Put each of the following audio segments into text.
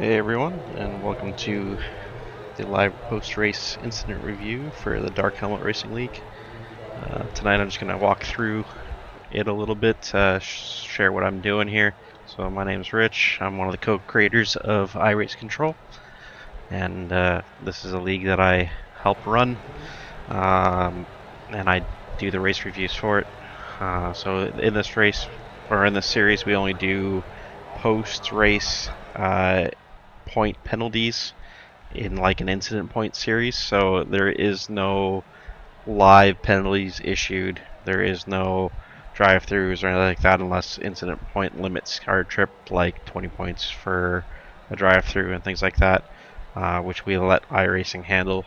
Hey everyone, and welcome to the live post-race incident review for the Dark Helmet Racing League. Tonight I'm just going to walk through it a little bit, share what I'm doing here. So my name's Rich, I'm one of the co-creators of iRaceControl, and this is a league that I help run, and I do the race reviews for it. So in this race, or in this series, we only do post-race point penalties in like an incident point series, so there is no live penalties issued. There is no drive-throughs or anything like that unless incident point limits are tripped, like 20 points for a drive-through and things like that, which we let iRacing handle.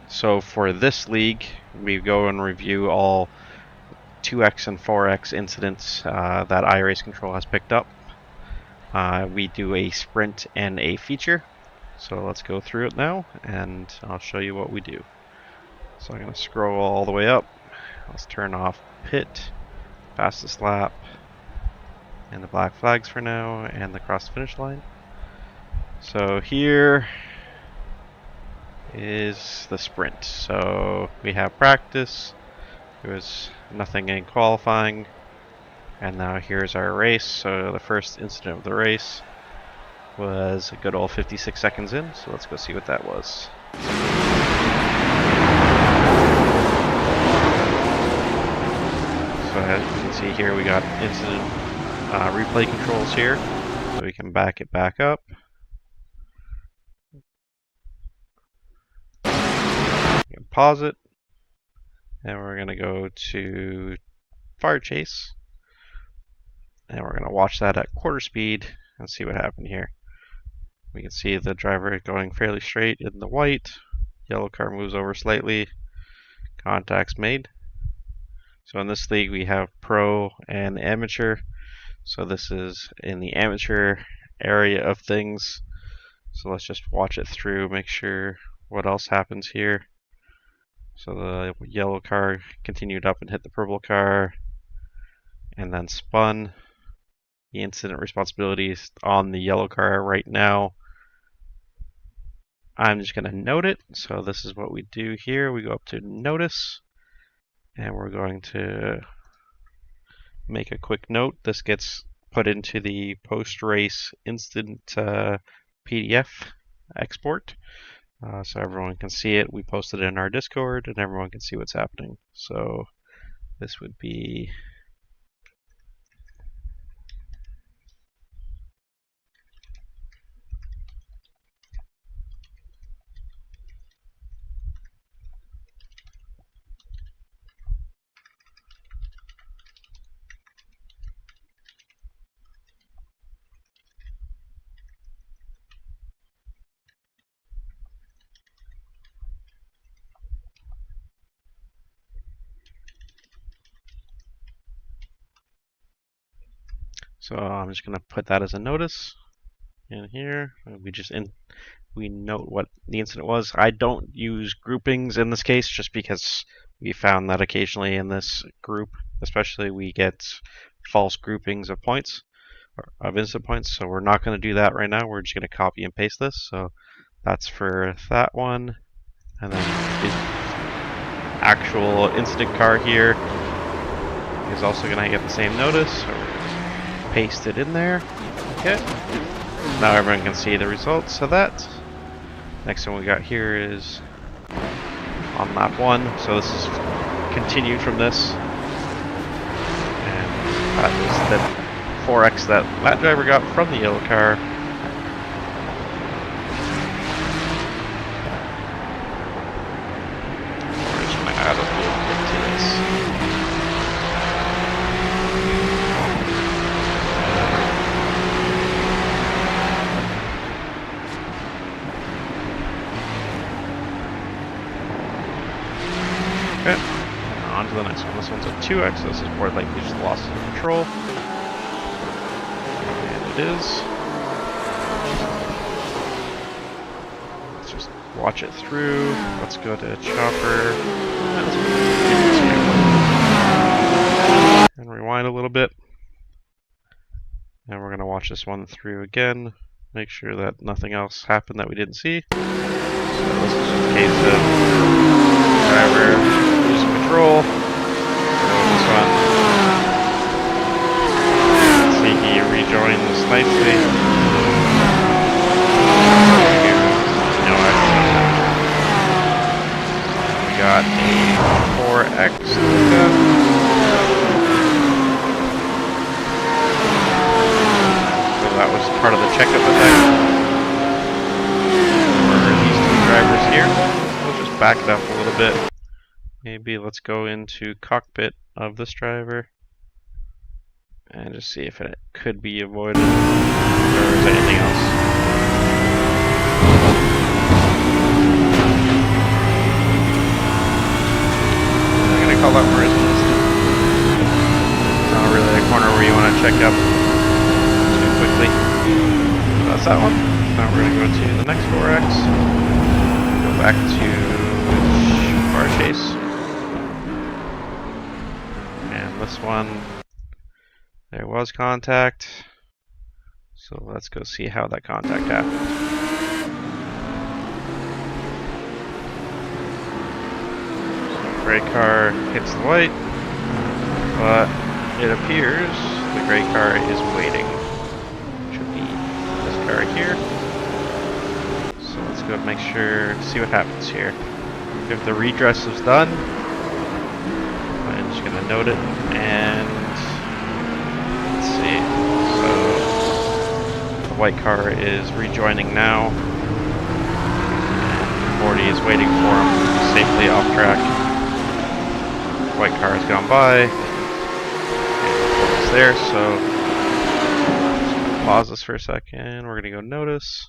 So for this league, we go and review all 2x and 4x incidents that iRaceControl has picked up. We do a sprint and a feature. So let's go through it now, and I'll show you what we do. So I'm going to scroll all the way up. Let's turn off pit, fastest lap, and the black flags for now, and the cross finish line. So here is the sprint. So we have practice. There was nothing in qualifying. And now here's our race. So the first incident of the race was a good old 56 seconds in, so let's go see what that was. So as you can see here, we got incident replay controls here, so we can back it back up. We can pause it, and we're going to go to fire chase, and we're going to watch that at quarter speed and see what happened here. We can see the driver going fairly straight in the white. Yellow car moves over slightly. Contacts made. So in this league we have pro and amateur. So this is in the amateur area of things. So let's just watch it through, make sure what else happens here. So the yellow car continued up and hit the purple car and then spun. The incident responsibility is on the yellow car right now. I'm just going to note it. So this is what we do here. We go up to notice, and we're going to make a quick note. This gets put into the post-race instant PDF export, so everyone can see it. We posted it in our Discord, and everyone can see what's happening. So this would be so I'm just going to put that as a notice in here. We note what the incident was. I don't use groupings in this case just because we found that occasionally in this group, especially, we get false groupings of points, or of incident points, so we're not going to do that right now. We're just going to copy and paste this. So that's for that one. And then the actual incident car here is also going to get the same notice. So we're going to paste it in there. Okay. Now everyone can see the results of that. Next one we got here is on lap 1. So this is continued from this. And that was the 4x that driver got from the yellow car. We're just going to add a little bit to this. Okay, and on to the next one. This one's a 2x, so this is more likely just loss of control. And it is. Let's just watch it through. Let's go to chopper. And rewind a little bit. And we're going to watch this one through again. make sure that nothing else happened that we didn't see. So this is just a case of driver losing control. This one, see, he rejoins nicely. No accident. We got a 4X pickup. That was part of the checkup effect for these two drivers here. We'll just back it up a little bit. Maybe let's go into cockpit of this driver and just see if it could be avoided or if there's anything else. I'm going to call that more as an incident. It's not really a corner where you want to check up quickly. So that's that one. Now we're going to go to the next 4X. Go back to car chase. And this one, there was contact. So let's go see how that contact happened. So gray car hits the white, but it appears the gray car is waiting. Car here. So let's go make sure, see what happens here. If the redress is done, I'm just going to note it and let's see. So the white car is rejoining now. 40 is waiting for him safely off track. White car has gone by. It's there, so pause this for a second. We're going to go notice.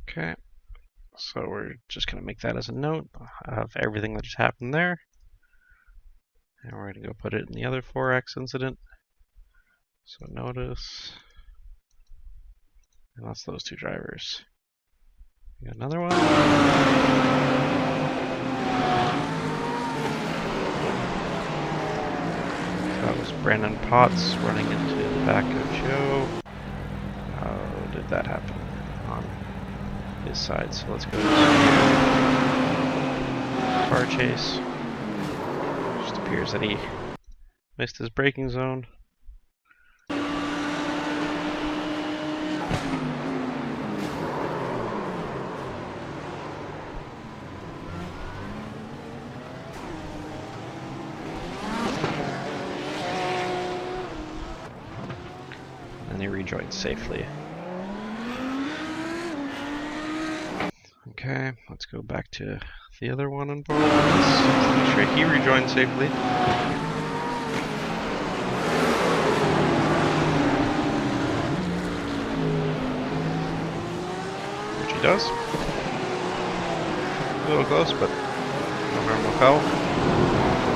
Okay. So we're just going to make that as a note of everything that just happened there. And we're going to go put it in the other 4X incident. So notice. And that's those two drivers. We got another one. So that was Brandon Potts running into the back of Joe. How did that happen on his side? So let's go to car chase. Just appears that he missed his braking zone. And he rejoined safely. Okay, let's go back to the other one involved. Let's make sure he rejoined safely. Which he does. A little close, but no harm, no foul.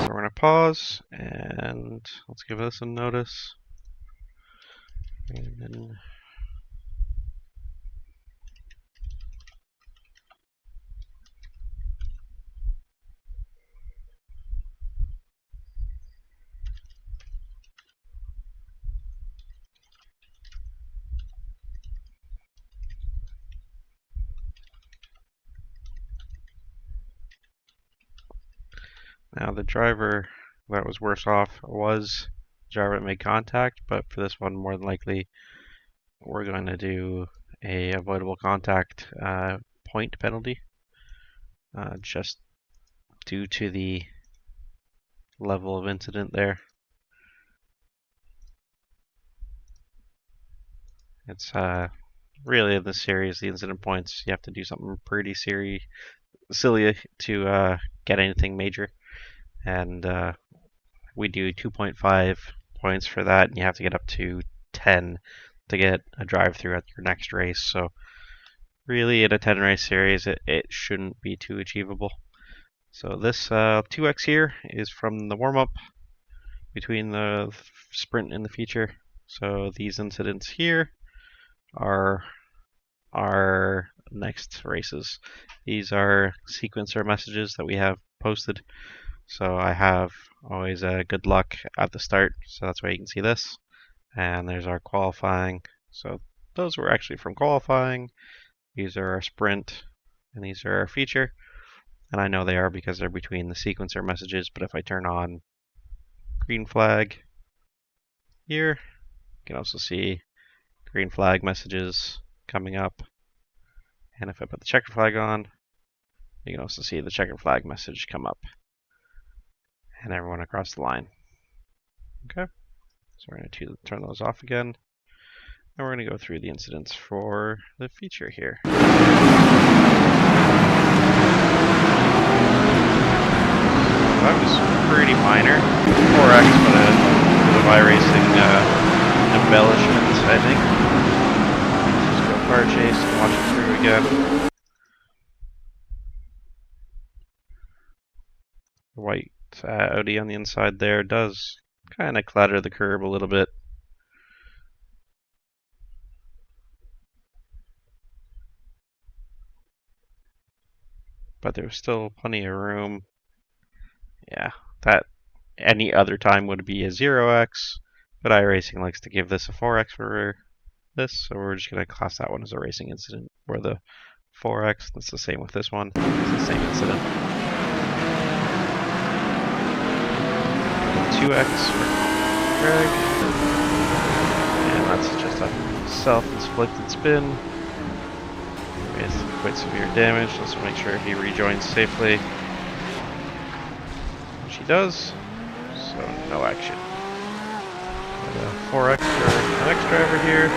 So we're going to pause, and let's give this a notice. And then now the driver that was worse off was the driver that made contact, but for this one, more than likely, we're going to do a avoidable contact point penalty, just due to the level of incident there. It's really in this series, the incident points, you have to do something pretty silly to get anything major, and we do 2.5 points for that, and you have to get up to 10 to get a drive-through at your next race. So really, in a 10 race series, it shouldn't be too achievable. So this 2x here is from the warm-up between the sprint and the feature. So these incidents here are our next races. These are sequencer messages that we have posted. So I have always good luck at the start, so that's why you can see this. And there's our qualifying. So those were actually from qualifying. These are our sprint, and these are our feature. And I know they are because they're between the sequencer messages, but if I turn on green flag here, you can also see green flag messages coming up. And if I put the checker flag on, you can also see the checker flag message come up. And everyone across the line. Okay, so we're going to turn those off again. And we're going to go through the incidents for the feature here. That was pretty minor. 4x, but a bit of iRacing embellishment, I think. Just go car chase and watch it through again. The white Audi on the inside there does kind of clatter the curb a little bit. But there was still plenty of room. Yeah, that any other time would be a 0x, but iRacing likes to give this a 4x for this, so we're just going to class that one as a racing incident, or the 4x. That's the same with this one. It's the same incident. 2x for drag, and that's just a self-inflicted spin with quite severe damage. Let's make sure he rejoins safely. Which he does, so no action. Got a 4x for the next driver here.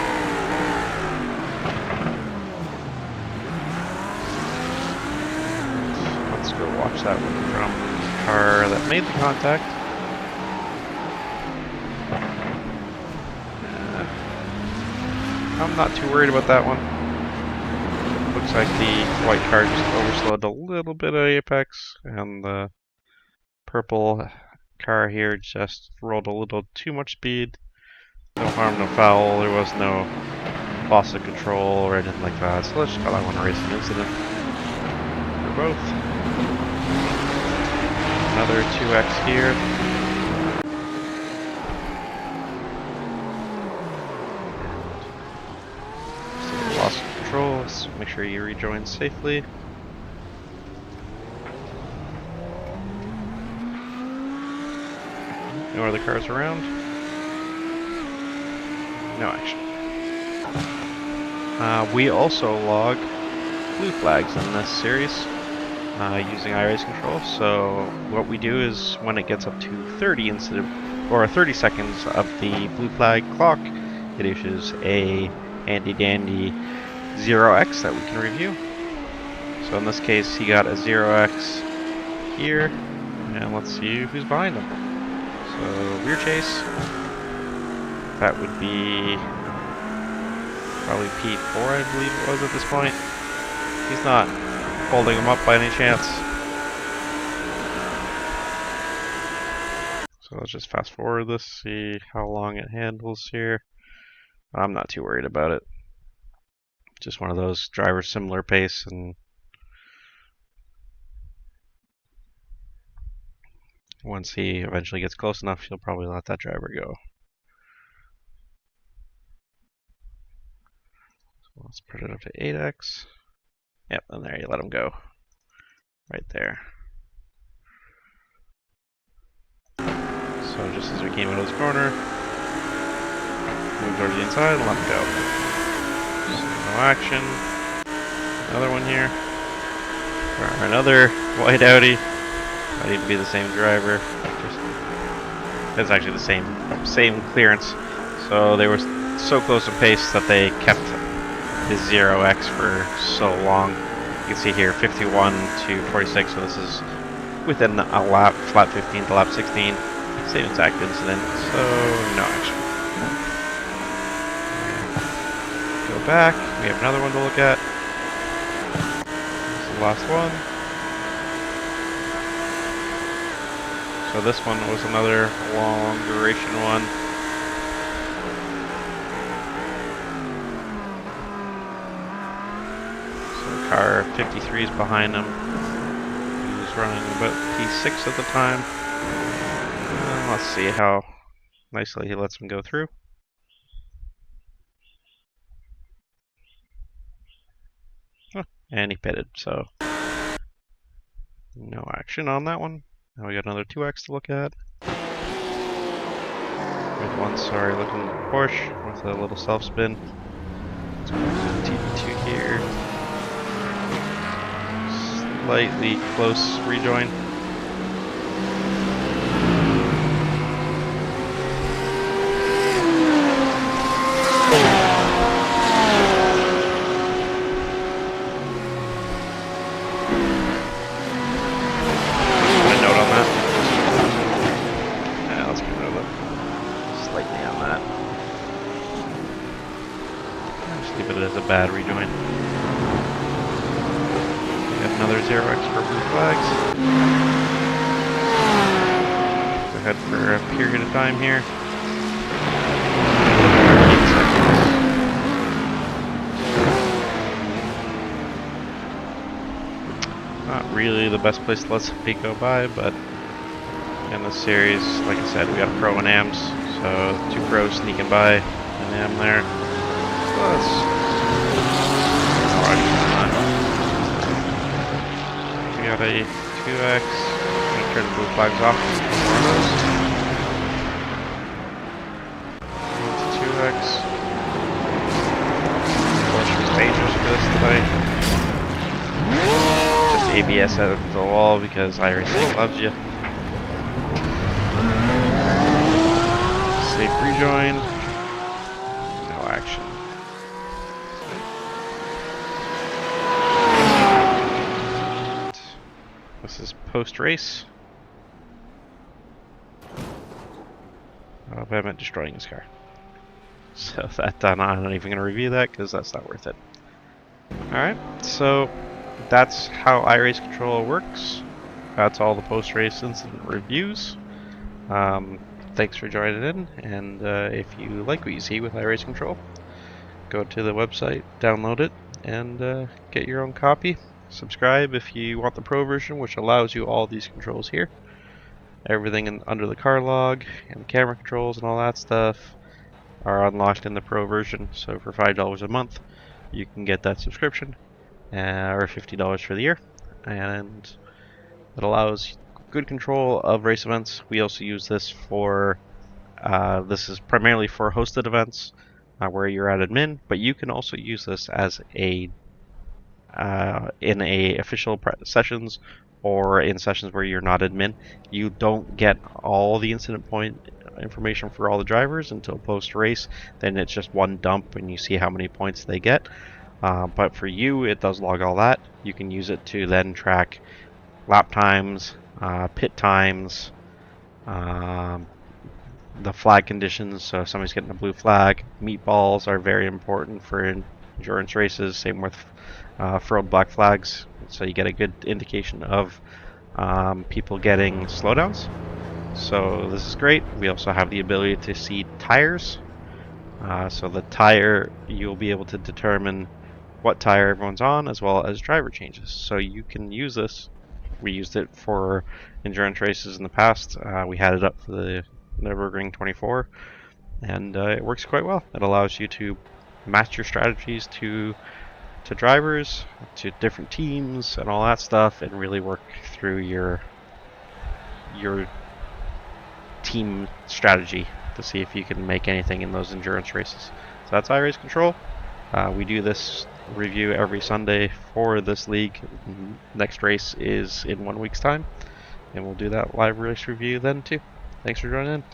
Let's go watch that one from the car that made the contact. I'm not too worried about that one. Looks like the white car just overslowed a little bit of apex, and the purple car here just rolled a little too much speed. No harm, no foul. There was no loss of control or anything like that. So let's just call that one a racing incident for both. Another 2x here. So loss of control. Let's make sure you rejoin safely. No other cars around. No action. We also log blue flags in this series using iRaceControl. So what we do is when it gets up to 30 seconds of the blue flag clock, it issues a handy dandy 0x that we can review. So in this case, he got a 0x here, and let's see who's behind him. So rear chase, that would be probably P4, I believe it was at this point. He's not holding him up by any chance. So let's just fast forward this, see how long it handles here. I'm not too worried about it. Just one of those drivers similar pace, and once he eventually gets close enough, he'll probably let that driver go. So let's put it up to 8x. Yep, and there you let him go. Right there. So just as we came out of this corner, move towards the inside and let him go. So no action. Another one here. Or another white Audi. I need to be the same driver. It's actually the same clearance. So they were so close in pace that they kept his 0x for so long. You can see here 51 to 46, so this is within a lap, lap 15 to lap 16. Same exact incident, so no action. back. We have another one to look at. This is the last one. So this one was another long duration one. So car 53 is behind him. He was running about P6 at the time. And let's see how nicely he lets him go through. Oh, and he pitted, so no action on that one. Now we got another 2X to look at. With one sorry looking Porsche with a little self spin. Let's go to the TP2 here. Slightly close rejoin. Bad rejoin. We got another 0x for blue flags. Go ahead for a period of time here. 8 seconds. Not really the best place to let somebody go by, but in this series, like I said, we got a pro and AMs, so 2 pros sneaking by an AM there. Plus, we got a 2X. I'm going to turn the blue flags off. 2X. Porsche was dangerous for this today. Just ABS out of the wall because iRacing loves you. Safe rejoin. No action. This is post-race. Oh, I meant destroying his car. So that done, I'm not even going to review that because that's not worth it. Alright, so that's how iRaceControl works. That's all the post-race incident reviews. Thanks for joining in, and if you like what you see with iRaceControl, go to the website, download it, and get your own copy. Subscribe if you want the pro version, which allows you all these controls here. Everything under the car log and the camera controls and all that stuff are unlocked in the pro version. So for $5 a month, you can get that subscription, or $50 for the year, and it allows good control of race events. We also use this for this is primarily for hosted events where you're at admin, but you can also use this as a in a official sessions or in sessions where you're not admin. You don't get all the incident point information for all the drivers until post race. Then it's just one dump and you see how many points they get. But for you, it does log all that. You can use it to then track lap times, pit times, the flag conditions. So if somebody's getting a blue flag, meatballs are very important for endurance races. Same with furled black flags, so you get a good indication of people getting slowdowns. So this is great. We also have the ability to see tires. So the tire, you'll be able to determine what tire everyone's on, as well as driver changes. So you can use this. We used it for endurance races in the past. We had it up for the Nürburgring 24, and it works quite well. It allows you to match your strategies to drivers, to different teams, and all that stuff, and really work through your team strategy to see if you can make anything in those endurance races. So that's iRaceControl. We do this review every Sunday for this league. Next race is in 1 week's time, and we'll do that live race review then too. Thanks for joining in.